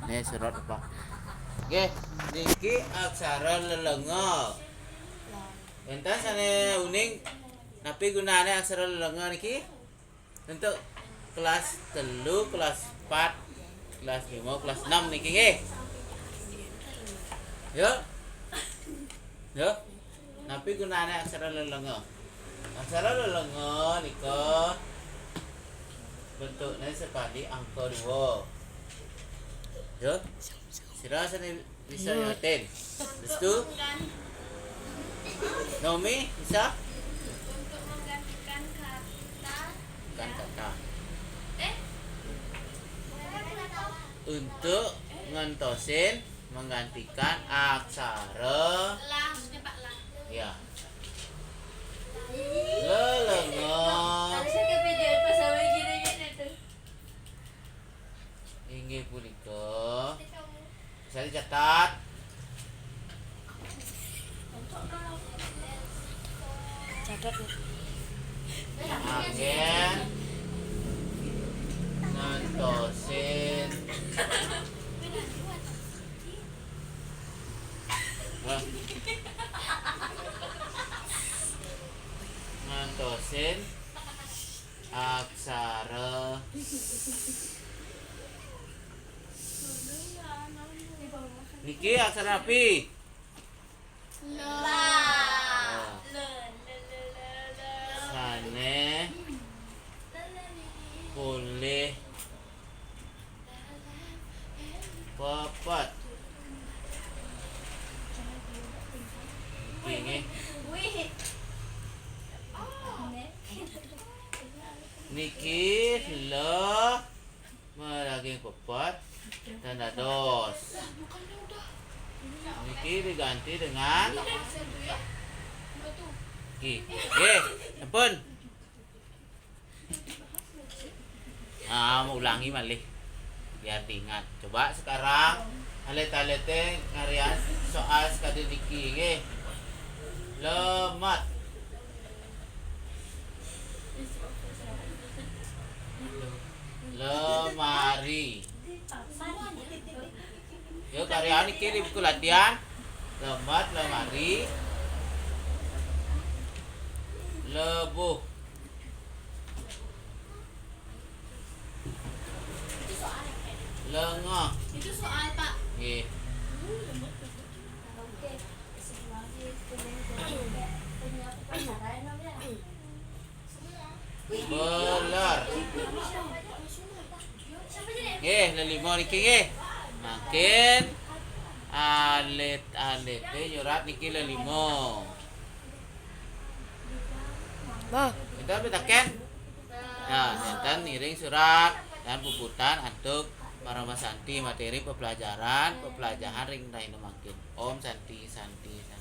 Nih surat apa? Oke, niki aksara lelenga. Entas ane uning tapi gunane aksara lelenga niki untuk kelas 3, kelas 4, kelas 5, kelas 6 niki nggih. Yo. Yo. Napi gunane aksara lelenga. Aksara lelenga nika bentuknya seperti angka 2. Yo. Sira sini bisa nyotin. Restu? Nomi bisa? Untuk menggantikan kata Bukan kata. eh Untuk ngentosin menggantikan aksara lah maksudnya Pak lah. ya. Lelenga. Harusnya ke video pas sama gini tuh. Inggih punika bisa dicatat. Catat ya. Agen ngentosin ngentosin aksara niki aksara api. Sane boleh papat ini niki le melagi papat tanda dos. Niki diganti dengan ki. Ampun. Mau ulangi malih biar diingat. Coba sekarang alet-alete ngarian soal sekali niki nggih. Lemat. Lemari. Yo karya niki di buku latihan. Lemat, lemari. Lebuh. Lengah. Itu soal Pak. Nggih. Belar. Nggih, lelima niki nggih. Makin alit-alit nyurat niki lelima. Bah, Kita betaken. Nah, enten ngiring surat dan puputan untuk para Santi materi pepelajaran ring lain makin. Om Santi Santi.